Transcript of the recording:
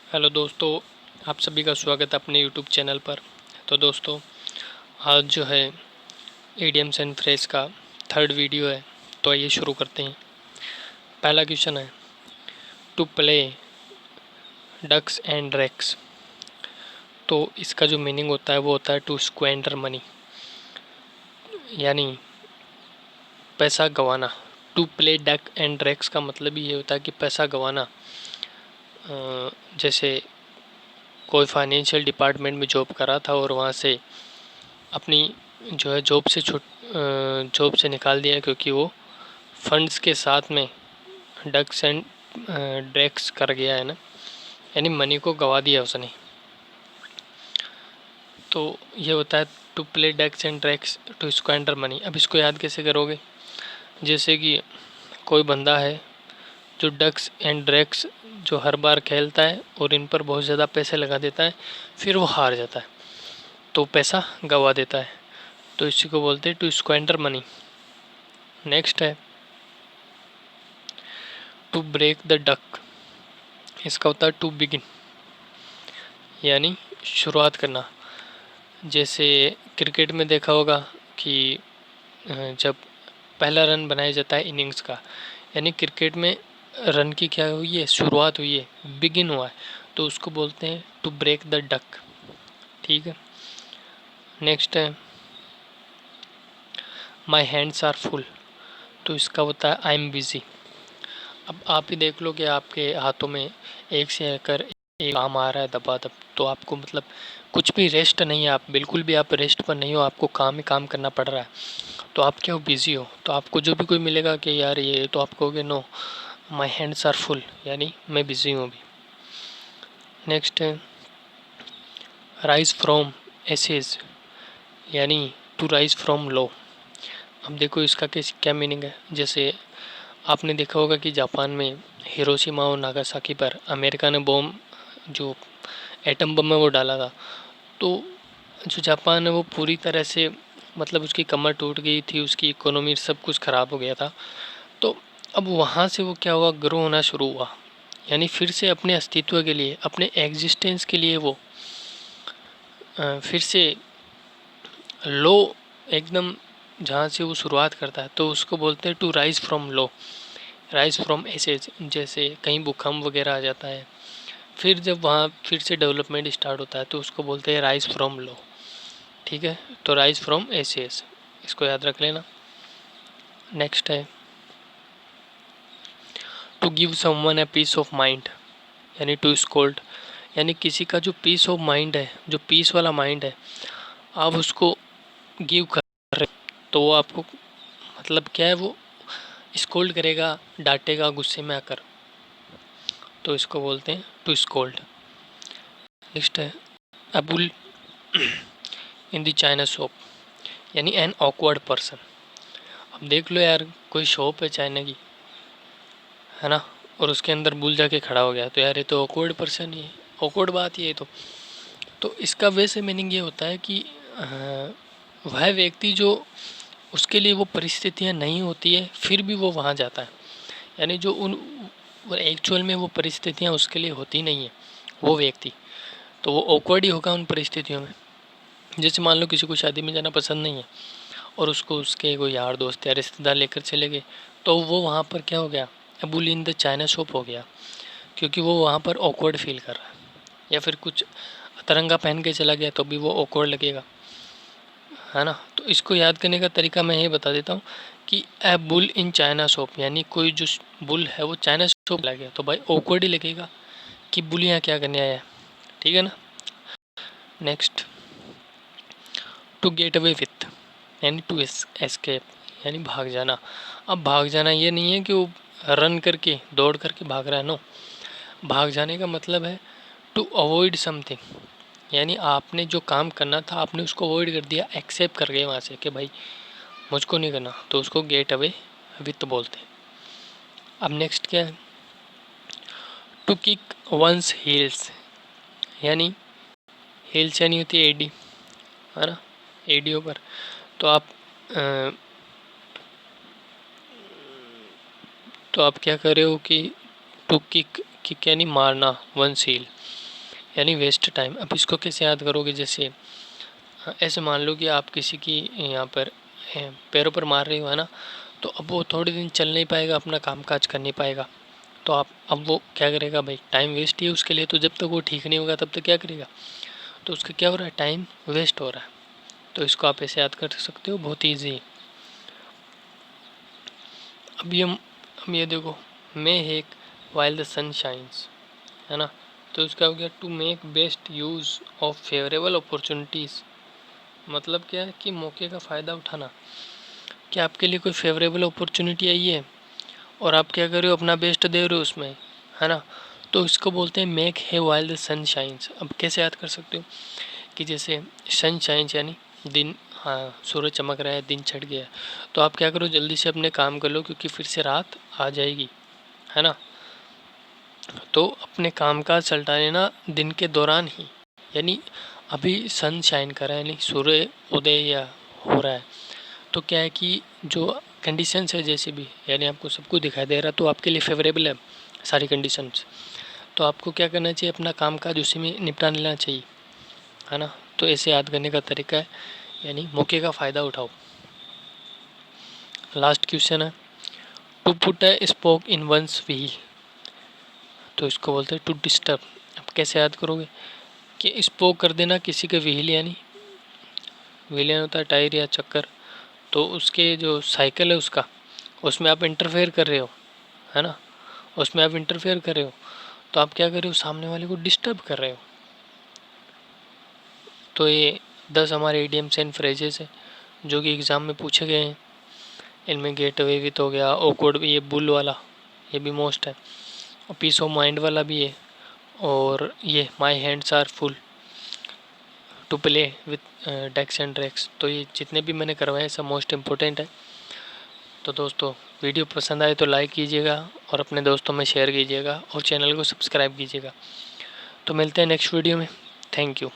Hello दोस्तों, आप सभी का स्वागत है अपने यूट्यूब चैनल पर। तो दोस्तों, आज जो है इडियम्स एंड फ्रेज का थर्ड वीडियो है। तो आइए शुरू करते हैं। पहला क्वेश्चन है, to play ducks and drakes. तो इसका जो मीनिंग होता है वो होता है टू स्क्वेंडर मनी, यानी पैसा गंवाना। To play duck and drakes का मतलब ही ये होता है कि पैसा गंवाना। जैसे कोई फाइनेंशियल डिपार्टमेंट में जॉब करा था और वहाँ से अपनी जो है जॉब से निकाल दिया क्योंकि वो फंड्स के साथ में डक्स एंड ड्रैक्स कर गया है ना, यानी मनी को गवा दिया उसने। तो ये होता है to play ducks and drakes to squander money. अब इसको याद कैसे करोगे? जैसे कि कोई बंदा है जो डक्स एंड ड्रैक्स जो हर बार खेलता है और इन पर बहुत ज़्यादा पैसे लगा देता है, फिर वो हार जाता है तो पैसा गवा देता है। तो इसी को बोलते हैं टू स्क्वेंडर मनी। नेक्स्ट है टू ब्रेक द डक। इसका होता है टू बिगिन, यानी शुरुआत करना। जैसे क्रिकेट में देखा होगा कि जब पहला रन बनाया जाता है इनिंग्स का, यानी क्रिकेट में रन की क्या हुई है, शुरुआत हुई है, बिगिन हुआ है, तो उसको बोलते हैं टू ब्रेक द डक। ठीक है। नेक्स्ट है माई हैंड्स आर फुल। तो इसका होता है आई एम बिजी। अब आप ही देख लो कि आपके हाथों में एक से लेकर एक काम आ रहा है दबा दब, तो आपको मतलब कुछ भी रेस्ट नहीं है, आप बिल्कुल भी आप रेस्ट पर नहीं हो, आपको काम ही काम करना पड़ रहा है। तो आप क्या हो, बिजी हो। तो आपको जो भी कोई मिलेगा कि यार ये, तो आप कहोगे no, my hands are full, यानी मैं बिजी हूँ अभी। नेक्स्ट है राइज फ्रॉम एसेज, यानी टू राइज फ्रॉम लो। अब देखो इसका क्या मीनिंग है। जैसे आपने देखा होगा कि जापान में हिरोशिमा और नागासाकी पर अमेरिका ने बॉम्ब, जो एटम बम है वो डाला था। तो जो जापान है वो पूरी तरह से मतलब उसकी कमर टूट गई थी, उसकी इकोनॉमी सब कुछ ख़राब हो गया था। तो अब वहाँ से वो क्या हुआ, ग्रो होना शुरू हुआ, यानी फिर से अपने अस्तित्व के लिए, अपने एग्जिस्टेंस के लिए वो फिर से लो, एकदम जहाँ से वो शुरुआत करता है, तो उसको बोलते हैं to rise from low, rise from ashes. जैसे कहीं भूकंप वगैरह आ जाता है, फिर जब वहाँ फिर से डेवलपमेंट स्टार्ट होता है, तो उसको बोलते हैं राइज फ्रॉम लो। ठीक है, तो राइज फ्रॉम एसेज, इसको याद रख लेना। नेक्स्ट है to give someone a piece of mind, यानी टू स्कोल्ड, यानी किसी का जो पीस ऑफ माइंड है, जो पीस वाला माइंड है, आप उसको गिव कर रहे, तो वो आपको मतलब क्या है, वो स्कोल्ड करेगा, डांटेगा गुस्से में आकर, तो इसको बोलते हैं टू स्कोल्ड। नेक्स्ट है a bull in the china shop, यानी एन ऑकवर्ड पर्सन। अब देख लो यार, कोई शॉप है चाइना की, है ना, और उसके अंदर बुल जाके खड़ा हो गया, तो यार ये तो ऑकवर्ड पर्सन ही है, ऑकवर्ड बात ही है। तो इसका वैसे मीनिंग ये होता है कि वह व्यक्ति जो, उसके लिए वो परिस्थितियाँ नहीं होती है फिर भी वो वहाँ जाता है, यानी जो उन एक्चुअल में वो परिस्थितियाँ उसके लिए होती नहीं है वो व्यक्ति, तो वो ऑकवर्ड ही होगा उन परिस्थितियों में। जैसे मान लो किसी को शादी में जाना पसंद नहीं है और उसको उसके कोई यार दोस्त या रिश्तेदार लेकर चले गए, तो वो वहाँ पर क्या हो गया, bull in the china shop हो गया, क्योंकि वो वहाँ पर ऑकवर्ड फील कर रहा है। या फिर कुछ अतरंगा पहन के चला गया तो भी वो ऑकवर्ड लगेगा, है ना। तो इसको याद करने का तरीका मैं ये बता देता हूँ कि ए बुल इन चाइना शॉप, यानी कोई जो बुल है वो चाइना शॉप लग गया, तो भाई ऑकवर्ड ही लगेगा कि बुल यहाँ क्या करने आया है। ठीक है ना। Next to get away with, यानी टू एस्केप, यानी भाग जाना। अब भाग जाना ये नहीं है कि वो रन करके दौड़ करके भाग रहा है, नो। भाग जाने का मतलब है टू अवॉइड समथिंग, यानी आपने जो काम करना था आपने उसको अवॉइड कर दिया, एक्सेप्ट कर गए वहाँ से कि भाई मुझको नहीं करना, तो उसको गेट अवे विथ बोलते हैं। अब नेक्स्ट क्या है, टू किक वंस हील्स, यानी हील्स यानी होती है एडी, है ना, एडियो पर। तो आप क्या कर रहे हो कि टू किक, किक यानी मारना, वंस हील, यानी वेस्ट टाइम। अब इसको कैसे याद करोगे, जैसे ऐसे मान लो कि आप किसी की यहाँ पर पैरों पर मार रही हो, है ना, तो अब वो थोड़े दिन चल नहीं पाएगा, अपना काम काज कर नहीं पाएगा, तो आप अब वो क्या करेगा भाई, टाइम वेस्ट ही है उसके लिए। तो जब तक वो ठीक नहीं होगा तब तक क्या करेगा, तो उसका क्या हो रहा है, टाइम वेस्ट हो रहा है। तो इसको आप ऐसे याद कर सकते हो, बहुत ईजी है। अब ये देखो, make hay while the sun shines, है ना, तो इसका हो गया to make best use of favourable opportunities. मतलब क्या है कि मौके का फ़ायदा उठाना, कि आपके लिए कोई फेवरेबल अपॉर्चुनिटी आई है और आप क्या कर रहे हो, अपना बेस्ट दे रहे हो उसमें, है ना, तो इसको बोलते हैं मेक है वाइल द सन शाइन्स। अब कैसे याद कर सकते हो कि जैसे सन शाइन्स यानी दिन, हाँ सूरज चमक रहा है, दिन चढ़ गया है, तो आप क्या करो, जल्दी से अपने काम कर लो क्योंकि फिर से रात आ जाएगी, है ना। तो अपने काम काज सल्टा लेना दिन के दौरान ही, यानी अभी सन शाइन कर रहा है, यानी सूर्य उदय या हो रहा है, तो क्या है कि जो कंडीशंस है जैसे भी, यानी आपको सब कुछ दिखाई दे रहा है, तो आपके लिए फेवरेबल है सारी कंडीशंस, तो आपको क्या करना चाहिए, अपना काम काज उसी में निपटा लेना चाहिए, है ना। तो ऐसे याद करने का तरीका है, यानी मौके का फ़ायदा उठाओ। लास्ट क्वेश्चन है, to put a spoke in one's wheel, तो इसको बोलते हैं टू डिस्टर्ब। अब कैसे याद करोगे कि स्पोक कर देना किसी के व्हील, यानी व्हील होता है टायर या चक्कर, तो उसके जो साइकिल है उसका, उसमें आप इंटरफेयर कर रहे हो, है ना, उसमें आप इंटरफेयर कर रहे हो, तो आप क्या कर रहे हो, सामने वाले को डिस्टर्ब कर रहे हो। तो ये 10 हमारे इडियम्स एंड फ्रेजेस हैं जो कि एग्ज़ाम में पूछे गए हैं। इनमें गेट अवे विथ हो गया, ऑकवर्ड, ये बुल वाला ये भी मोस्ट है, और पीस ऑफ माइंड वाला भी है, और ये my hands are full to play with ducks and drakes. तो ये जितने भी मैंने करवाए सब मोस्ट इम्पोर्टेंट है। तो दोस्तों, वीडियो पसंद आए तो लाइक कीजिएगा और अपने दोस्तों में शेयर कीजिएगा और चैनल को सब्सक्राइब कीजिएगा। तो मिलते हैं नेक्स्ट वीडियो में। Thank you.